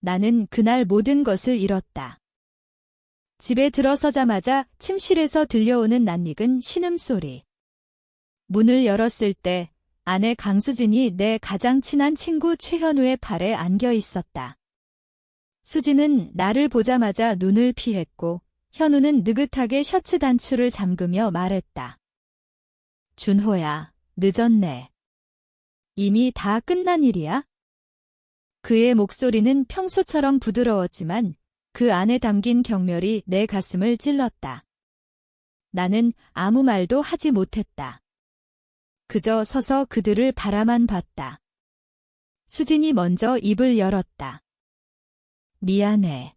나는 그날 모든 것을 잃었다. 집에 들어서자마자 침실에서 들려오는 낯익은 신음소리. 문을 열었을 때 아내 강수진이 내 가장 친한 친구 최현우의 팔에 안겨 있었다. 수진은 나를 보자마자 눈을 피했고 현우는 느긋하게 셔츠 단추를 잠그며 말했다. 준호야, 늦었네. 이미 다 끝난 일이야? 그의 목소리는 평소처럼 부드러웠지만 그 안에 담긴 경멸이 내 가슴을 찔렀다. 나는 아무 말도 하지 못했다. 그저 서서 그들을 바라만 봤다. 수진이 먼저 입을 열었다. 미안해.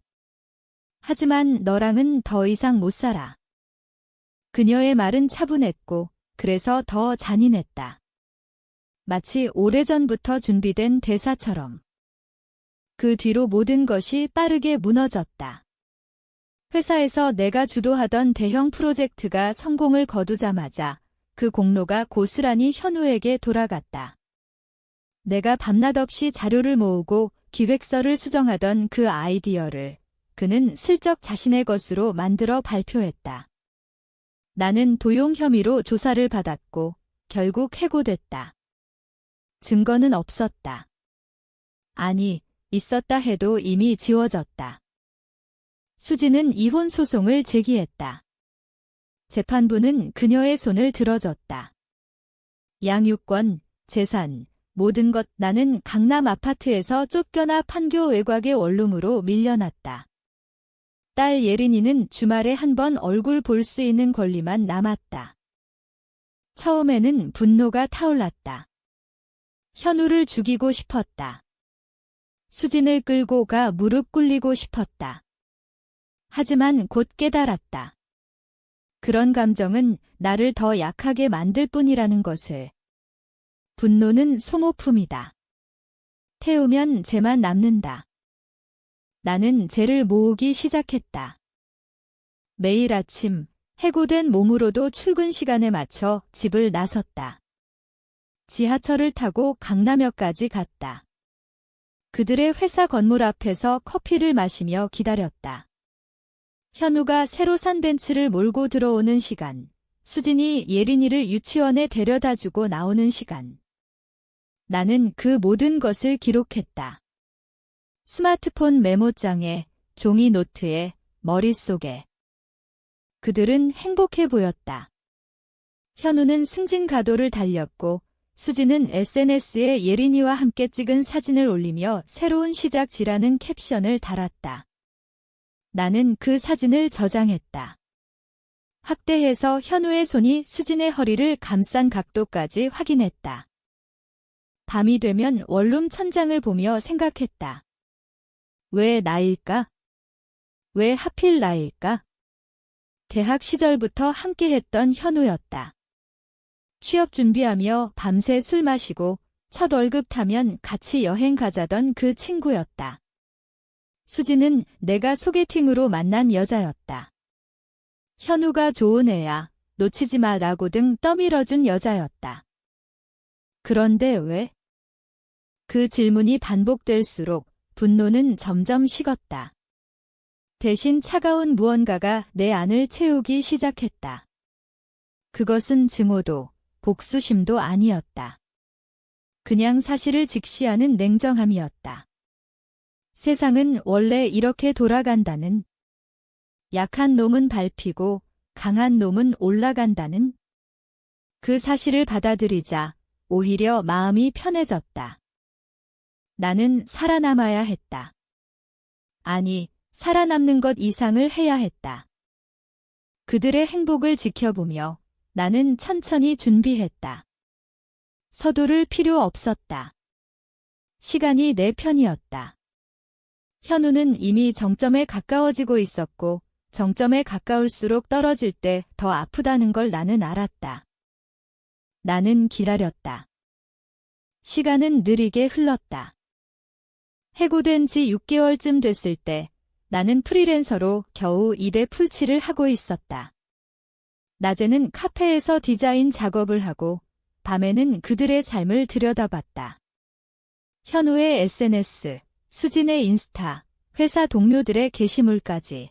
하지만 너랑은 더 이상 못 살아. 그녀의 말은 차분했고 그래서 더 잔인했다. 마치 오래전부터 준비된 대사처럼. 그 뒤로 모든 것이 빠르게 무너졌다. 회사에서 내가 주도하던 대형 프로젝트가 성공을 거두자마자 그 공로가 고스란히 현우에게 돌아갔다. 내가 밤낮 없이 자료를 모으고 기획서를 수정하던 그 아이디어를 그는 슬쩍 자신의 것으로 만들어 발표했다. 나는 도용 혐의로 조사를 받았고 결국 해고됐다. 증거는 없었다. 아니, 있었다 해도 이미 지워졌다. 수지는 이혼 소송을 제기했다. 재판부는 그녀의 손을 들어줬다. 양육권, 재산, 모든 것. 나는 강남 아파트에서 쫓겨나 판교 외곽의 원룸으로 밀려났다. 딸 예린이는 주말에 한 번 얼굴 볼 수 있는 권리만 남았다. 처음에는 분노가 타올랐다. 현우를 죽이고 싶었다. 수진을 끌고 가 무릎 꿇리고 싶었다. 하지만 곧 깨달았다. 그런 감정은 나를 더 약하게 만들 뿐이라는 것을. 분노는 소모품이다. 태우면 죄만 남는다. 나는 죄를 모으기 시작했다. 매일 아침 해고된 몸으로도 출근 시간에 맞춰 집을 나섰다. 지하철을 타고 강남역까지 갔다. 그들의 회사 건물 앞에서 커피를 마시며 기다렸다. 현우가 새로 산 벤츠를 몰고 들어오는 시간, 수진이 예린이를 유치원에 데려다주고 나오는 시간. 나는 그 모든 것을 기록했다. 스마트폰 메모장에, 종이 노트에, 머릿속에. 그들은 행복해 보였다. 현우는 승진가도를 달렸고 수지는 SNS에 예린이와 함께 찍은 사진을 올리며 새로운 시작지라는 캡션을 달았다. 나는 그 사진을 저장했다. 확대해서 현우의 손이 수진의 허리를 감싼 각도까지 확인했다. 밤이 되면 원룸 천장을 보며 생각했다. 왜 나일까? 왜 하필 나일까? 대학 시절부터 함께했던 현우였다. 취업 준비하며 밤새 술 마시고 첫 월급 타면 같이 여행 가자던 그 친구였다. 수지는 내가 소개팅으로 만난 여자였다. 현우가 좋은 애야, 놓치지 마라고 등 떠밀어준 여자였다. 그런데 왜? 그 질문이 반복될수록 분노는 점점 식었다. 대신 차가운 무언가가 내 안을 채우기 시작했다. 그것은 증오도, 복수심도 아니었다. 그냥 사실을 직시하는 냉정함이었다. 세상은 원래 이렇게 돌아간다는, 약한 놈은 밟히고 강한 놈은 올라간다는 그 사실을 받아들이자 오히려 마음이 편해졌다. 나는 살아남아야 했다. 아니, 살아남는 것 이상을 해야 했다. 그들의 행복을 지켜보며 나는 천천히 준비했다. 서두를 필요 없었다. 시간이 내 편이었다. 현우는 이미 정점에 가까워지고 있었고 정점에 가까울수록 떨어질 때 더 아프다는 걸 나는 알았다. 나는 기다렸다. 시간은 느리게 흘렀다. 해고된 지 6개월쯤 됐을 때 나는 프리랜서로 겨우 입에 풀칠을 하고 있었다. 낮에는 카페에서 디자인 작업을 하고 밤에는 그들의 삶을 들여다봤다. 현우의 SNS, 수진의 인스타, 회사 동료들의 게시물까지.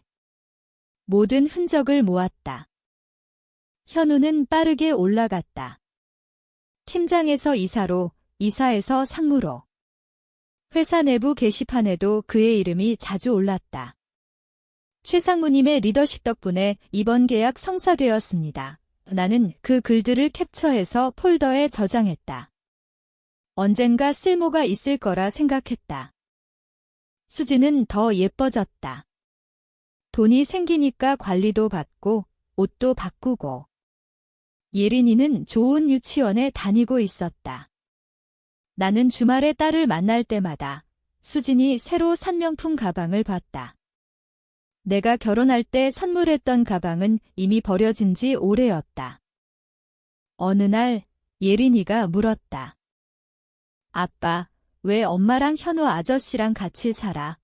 모든 흔적을 모았다. 현우는 빠르게 올라갔다. 팀장에서 이사로, 이사에서 상무로. 회사 내부 게시판에도 그의 이름이 자주 올랐다. 최 상무님의 리더십 덕분에 이번 계약 성사되었습니다. 나는 그 글들을 캡처해서 폴더에 저장했다. 언젠가 쓸모가 있을 거라 생각했다. 수지는 더 예뻐졌다. 돈이 생기니까 관리도 받고 옷도 바꾸고. 예린이는 좋은 유치원에 다니고 있었다. 나는 주말에 딸을 만날 때마다 수진이 새로 산 명품 가방을 봤다. 내가 결혼할 때 선물했던 가방은 이미 버려진 지 오래였다. 어느 날 예린이가 물었다. 아빠, 왜 엄마랑 현우 아저씨랑 같이 살아?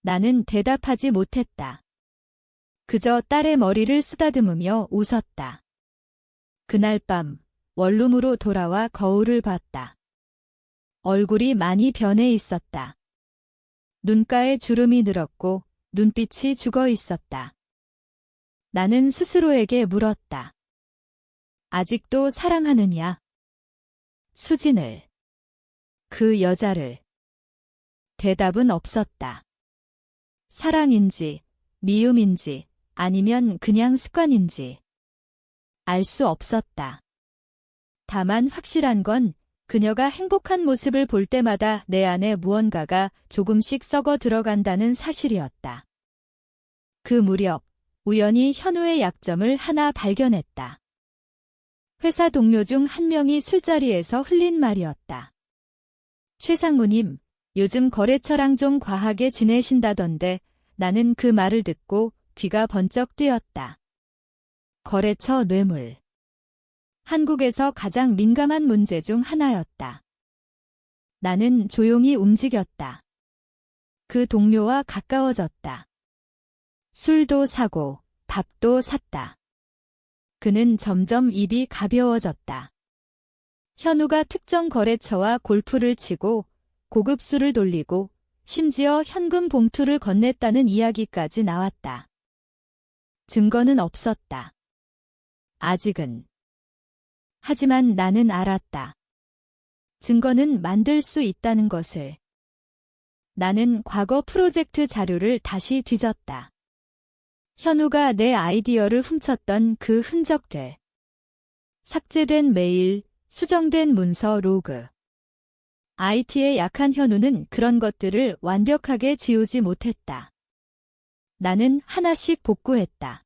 나는 대답하지 못했다. 그저 딸의 머리를 쓰다듬으며 웃었다. 그날 밤 원룸으로 돌아와 거울을 봤다. 얼굴이 많이 변해 있었다. 눈가에 주름이 늘었고 눈빛이 죽어 있었다. 나는 스스로에게 물었다. 아직도 사랑하느냐? 수진을. 그 여자를. 대답은 없었다. 사랑인지, 미움인지, 아니면 그냥 습관인지. 알 수 없었다. 다만 확실한 건 그녀가 행복한 모습을 볼 때마다 내 안에 무언가가 조금씩 썩어 들어간다는 사실이었다. 그 무렵 우연히 현우의 약점을 하나 발견했다. 회사 동료 중 한 명이 술자리에서 흘린 말이었다. 최 상무님, 요즘 거래처랑 좀 과하게 지내신다던데. 나는 그 말을 듣고 귀가 번쩍 뜨였다. 거래처 뇌물. 한국에서 가장 민감한 문제 중 하나였다. 나는 조용히 움직였다. 그 동료와 가까워졌다. 술도 사고 밥도 샀다. 그는 점점 입이 가벼워졌다. 현우가 특정 거래처와 골프를 치고 고급 술을 돌리고 심지어 현금 봉투를 건넸다는 이야기까지 나왔다. 증거는 없었다. 아직은. 하지만 나는 알았다. 증거는 만들 수 있다는 것을. 나는 과거 프로젝트 자료를 다시 뒤졌다. 현우가 내 아이디어를 훔쳤던 그 흔적들. 삭제된 메일, 수정된 문서 로그. IT에 약한 현우는 그런 것들을 완벽하게 지우지 못했다. 나는 하나씩 복구했다.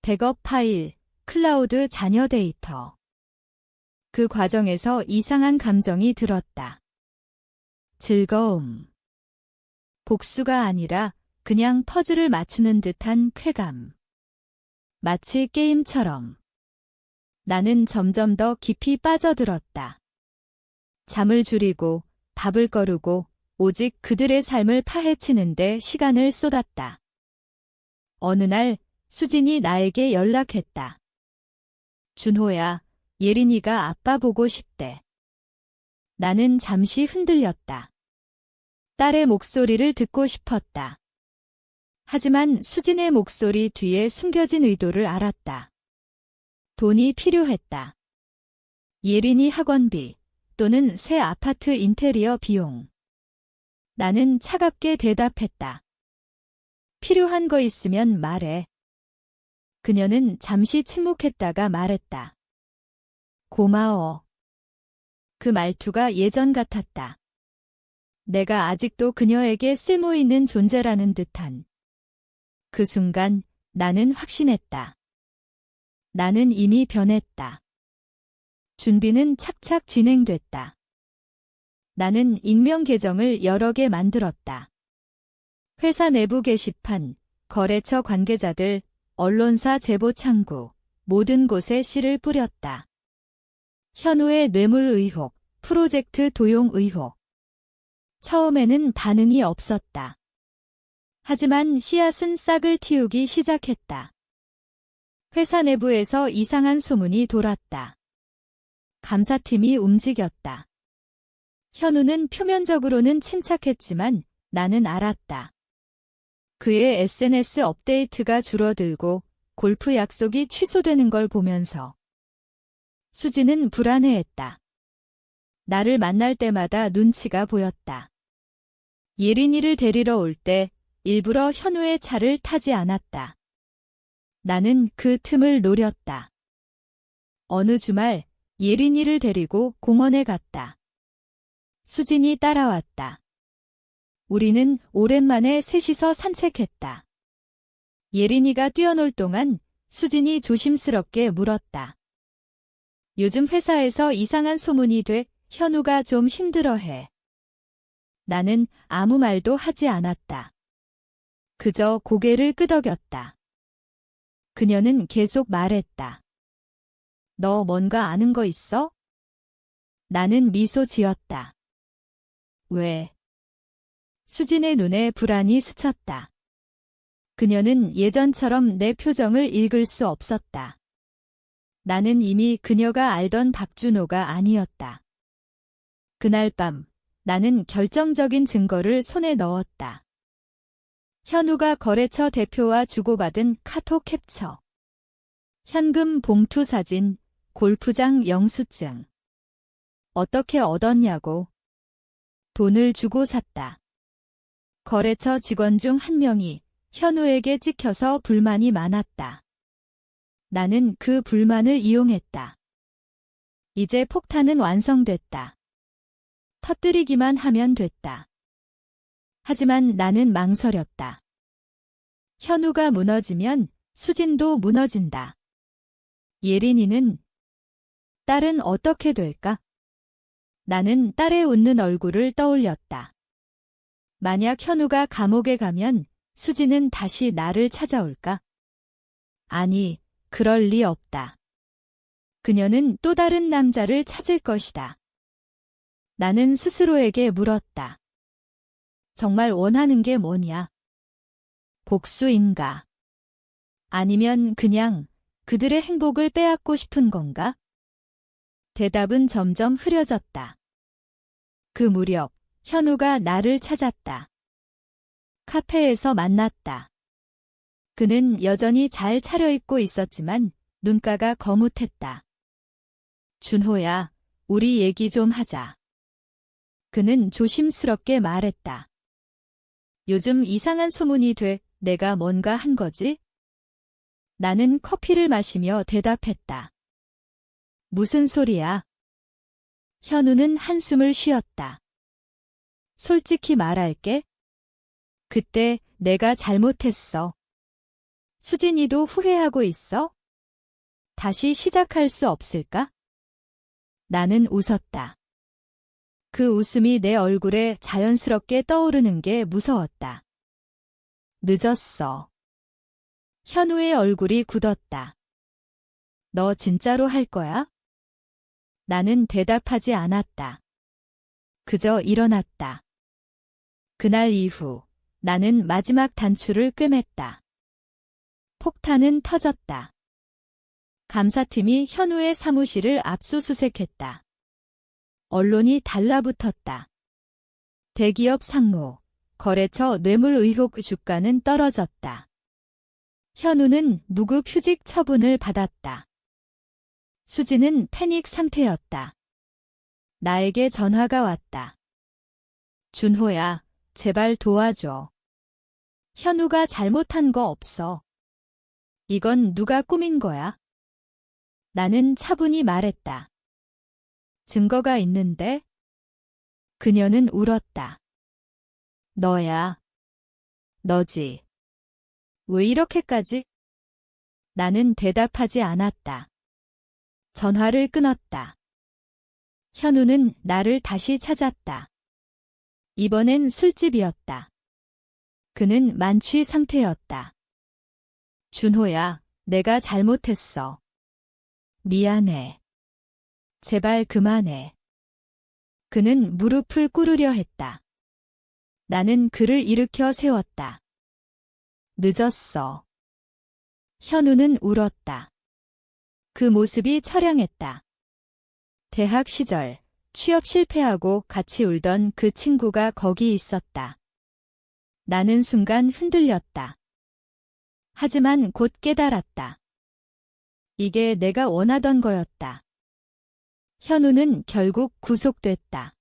백업 파일, 클라우드 잔여 데이터. 그 과정에서 이상한 감정이 들었다. 즐거움. 복수가 아니라 그냥 퍼즐을 맞추는 듯한 쾌감. 마치 게임처럼. 나는 점점 더 깊이 빠져들었다. 잠을 줄이고 밥을 거르고 오직 그들의 삶을 파헤치는데 시간을 쏟았다. 어느 날 수진이 나에게 연락했다. 준호야, 예린이가 아빠 보고 싶대. 나는 잠시 흔들렸다. 딸의 목소리를 듣고 싶었다. 하지만 수진의 목소리 뒤에 숨겨진 의도를 알았다. 돈이 필요했다. 예린이 학원비 또는 새 아파트 인테리어 비용. 나는 차갑게 대답했다. 필요한 거 있으면 말해. 그녀는 잠시 침묵했다가 말했다. 고마워. 그 말투가 예전 같았다. 내가 아직도 그녀에게 쓸모있는 존재라는 듯한. 그 순간 나는 확신했다. 나는 이미 변했다. 준비는 착착 진행됐다. 나는 익명 계정을 여러 개 만들었다. 회사 내부 게시판, 거래처 관계자들, 언론사 제보 창구, 모든 곳에 씨를 뿌렸다. 현우의 뇌물 의혹, 프로젝트 도용 의혹. 처음에는 반응이 없었다. 하지만 씨앗은 싹을 틔우기 시작했다. 회사 내부에서 이상한 소문이 돌았다. 감사팀이 움직였다. 현우는 표면적으로는 침착했지만 나는 알았다. 그의 SNS 업데이트가 줄어들고 골프 약속이 취소되는 걸 보면서 수지는 불안해했다. 나를 만날 때마다 눈치가 보였다. 예린이를 데리러 올 때 일부러 현우의 차를 타지 않았다. 나는 그 틈을 노렸다. 어느 주말 예린이를 데리고 공원에 갔다. 수진이 따라왔다. 우리는 오랜만에 셋이서 산책했다. 예린이가 뛰어놀 동안 수진이 조심스럽게 물었다. 요즘 회사에서 이상한 소문이 돼 현우가 좀 힘들어해. 나는 아무 말도 하지 않았다. 그저 고개를 끄덕였다. 그녀는 계속 말했다. 너 뭔가 아는 거 있어? 나는 미소 지었다. 왜? 수진의 눈에 불안이 스쳤다. 그녀는 예전처럼 내 표정을 읽을 수 없었다. 나는 이미 그녀가 알던 박준호가 아니었다. 그날 밤 나는 결정적인 증거를 손에 넣었다. 현우가 거래처 대표와 주고받은 카톡 캡처. 현금 봉투 사진, 골프장 영수증. 어떻게 얻었냐고. 돈을 주고 샀다. 거래처 직원 중 한 명이 현우에게 찍혀서 불만이 많았다. 나는 그 불만을 이용했다. 이제 폭탄은 완성됐다. 터뜨리기만 하면 됐다. 하지만 나는 망설였다. 현우가 무너지면 수진도 무너진다. 예린이는 딸은 어떻게 될까? 나는 딸의 웃는 얼굴을 떠올렸다. 만약 현우가 감옥에 가면 수진은 다시 나를 찾아올까? 아니, 그럴 리 없다. 그녀는 또 다른 남자를 찾을 것이다. 나는 스스로에게 물었다. 정말 원하는 게 뭐냐? 복수인가? 아니면 그냥 그들의 행복을 빼앗고 싶은 건가? 대답은 점점 흐려졌다. 그 무렵 현우가 나를 찾았다. 카페에서 만났다. 그는 여전히 잘 차려입고 있었지만 눈가가 거뭇했다. 준호야, 우리 얘기 좀 하자. 그는 조심스럽게 말했다. 요즘 이상한 소문이 돼 내가 뭔가 한 거지? 나는 커피를 마시며 대답했다. 무슨 소리야? 현우는 한숨을 쉬었다. 솔직히 말할게. 그때 내가 잘못했어. 수진이도 후회하고 있어? 다시 시작할 수 없을까? 나는 웃었다. 그 웃음이 내 얼굴에 자연스럽게 떠오르는 게 무서웠다. 늦었어. 현우의 얼굴이 굳었다. 너 진짜로 할 거야? 나는 대답하지 않았다. 그저 일어났다. 그날 이후 나는 마지막 단추를 꿰맸다. 폭탄은 터졌다. 감사팀이 현우의 사무실을 압수수색했다. 언론이 달라붙었다. 대기업 상무, 거래처 뇌물 의혹 주가는 떨어졌다. 현우는 무급휴직 처분을 받았다. 수지는 패닉 상태였다. 나에게 전화가 왔다. 준호야, 제발 도와줘. 현우가 잘못한 거 없어. 이건 누가 꾸민 거야? 나는 차분히 말했다. 증거가 있는데? 그녀는 울었다. 너야. 너지. 왜 이렇게까지? 나는 대답하지 않았다. 전화를 끊었다. 현우는 나를 다시 찾았다. 이번엔 술집이었다. 그는 만취 상태였다. 준호야, 내가 잘못했어. 미안해. 제발 그만해. 그는 무릎을 꿇으려 했다. 나는 그를 일으켜 세웠다. 늦었어. 현우는 울었다. 그 모습이 처량했다. 대학 시절 취업 실패하고 같이 울던 그 친구가 거기 있었다. 나는 순간 흔들렸다. 하지만 곧 깨달았다. 이게 내가 원하던 거였다. 현우는 결국 구속됐다.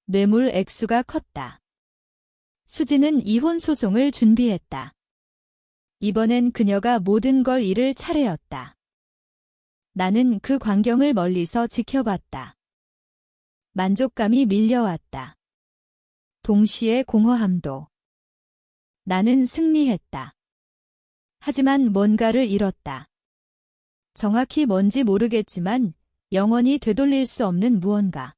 뇌물 액수가 컸다. 수지는 이혼 소송을 준비했다. 이번엔 그녀가 모든 걸 잃을 차례였다. 나는 그 광경을 멀리서 지켜봤다. 만족감이 밀려왔다. 동시에 공허함도. 나는 승리했다. 하지만 뭔가를 잃었다. 정확히 뭔지 모르겠지만 영원히 되돌릴 수 없는 무언가.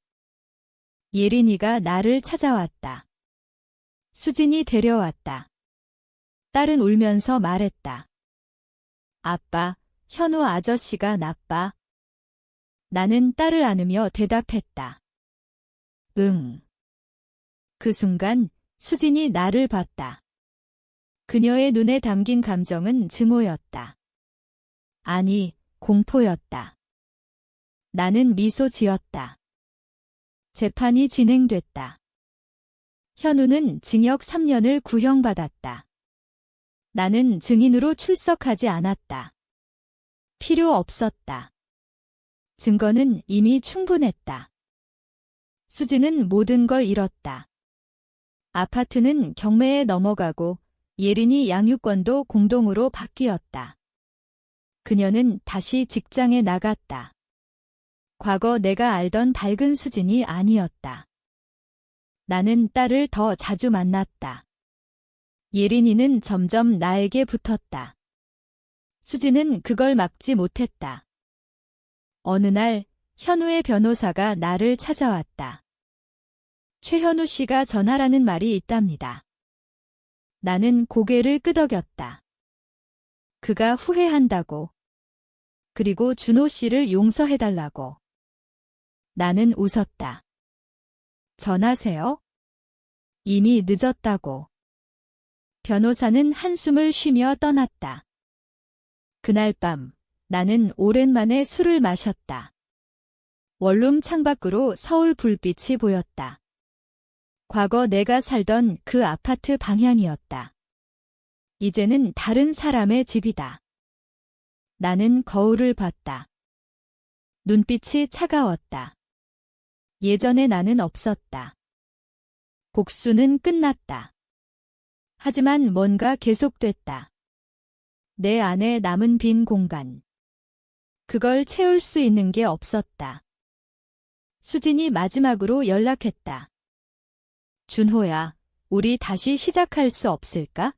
예린이가 나를 찾아왔다. 수진이 데려왔다. 딸은 울면서 말했다. 아빠, 현우 아저씨가 나빠. 나는 딸을 안으며 대답했다. 응. 그 순간 수진이 나를 봤다. 그녀의 눈에 담긴 감정은 증오였다. 아니, 공포였다. 나는 미소 지었다. 재판이 진행됐다. 현우는 징역 3년을 구형받았다. 나는 증인으로 출석하지 않았다. 필요 없었다. 증거는 이미 충분했다. 수지는 모든 걸 잃었다. 아파트는 경매에 넘어가고 예린이 양육권도 공동으로 바뀌었다. 그녀는 다시 직장에 나갔다. 과거 내가 알던 밝은 수진이 아니었다. 나는 딸을 더 자주 만났다. 예린이는 점점 나에게 붙었다. 수지는 그걸 막지 못했다. 어느 날 현우의 변호사가 나를 찾아왔다. 최현우 씨가 전하라는 말이 있답니다. 나는 고개를 끄덕였다. 그가 후회한다고. 그리고 준호 씨를 용서해달라고. 나는 웃었다. 전하세요? 이미 늦었다고. 변호사는 한숨을 쉬며 떠났다. 그날 밤 나는 오랜만에 술을 마셨다. 원룸 창밖으로 서울 불빛이 보였다. 과거 내가 살던 그 아파트 방향이었다. 이제는 다른 사람의 집이다. 나는 거울을 봤다. 눈빛이 차가웠다. 예전의 나는 없었다. 복수는 끝났다. 하지만 뭔가 계속됐다. 내 안에 남은 빈 공간. 그걸 채울 수 있는 게 없었다. 수진이 마지막으로 연락했다. 준호야, 우리 다시 시작할 수 없을까?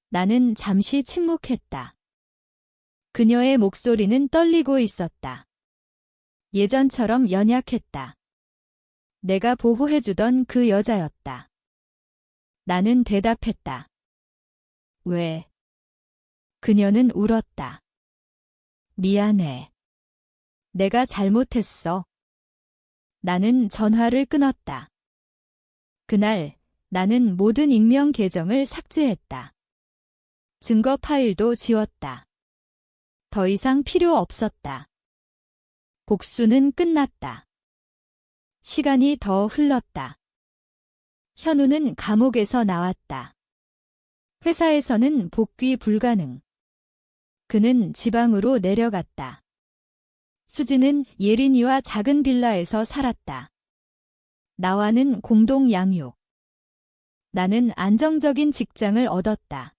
나는 잠시 침묵했다. 그녀의 목소리는 떨리고 있었다. 예전처럼 연약했다. 내가 보호해주던 그 여자였다. 나는 대답했다. 왜? 그녀는 울었다. 미안해. 내가 잘못했어. 나는 전화를 끊었다. 그날 나는 모든 익명 계정을 삭제했다. 증거 파일도 지웠다. 더 이상 필요 없었다. 복수는 끝났다. 시간이 더 흘렀다. 현우는 감옥에서 나왔다. 회사에서는 복귀 불가능. 그는 지방으로 내려갔다. 수지는 예린이와 작은 빌라에서 살았다. 나와는 공동 양육. 나는 안정적인 직장을 얻었다.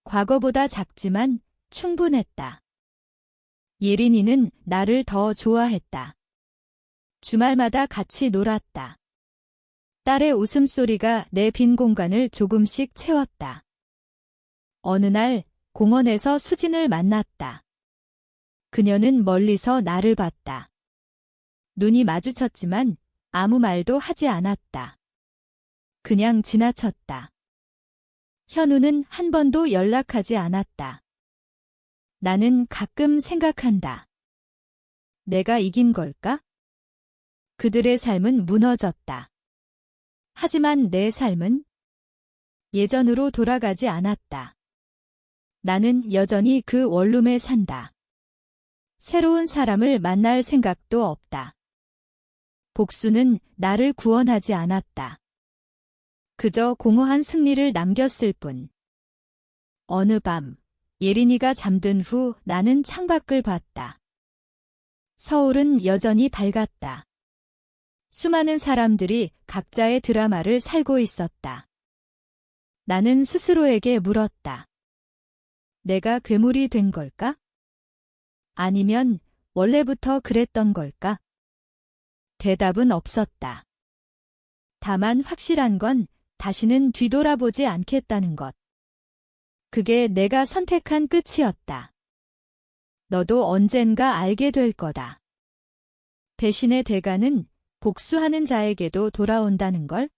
과거보다 작지만 충분했다. 예린이는 나를 더 좋아했다. 주말마다 같이 놀았다. 딸의 웃음소리가 내 빈 공간을 조금씩 채웠다. 어느 날 공원에서 수진을 만났다. 그녀는 멀리서 나를 봤다. 눈이 마주쳤지만 아무 말도 하지 않았다. 그냥 지나쳤다. 현우는 한 번도 연락하지 않았다. 나는 가끔 생각한다. 내가 이긴 걸까? 그들의 삶은 무너졌다. 하지만 내 삶은 예전으로 돌아가지 않았다. 나는 여전히 그 원룸에 산다. 새로운 사람을 만날 생각도 없다. 복수는 나를 구원하지 않았다. 그저 공허한 승리를 남겼을 뿐. 어느 밤, 예린이가 잠든 후 나는 창밖을 봤다. 서울은 여전히 밝았다. 수많은 사람들이 각자의 드라마를 살고 있었다. 나는 스스로에게 물었다. 내가 괴물이 된 걸까? 아니면 원래부터 그랬던 걸까? 대답은 없었다. 다만 확실한 건 다시는 뒤돌아보지 않겠다는 것. 그게 내가 선택한 끝이었다. 너도 언젠가 알게 될 거다. 배신의 대가는 복수하는 자에게도 돌아온다는 걸.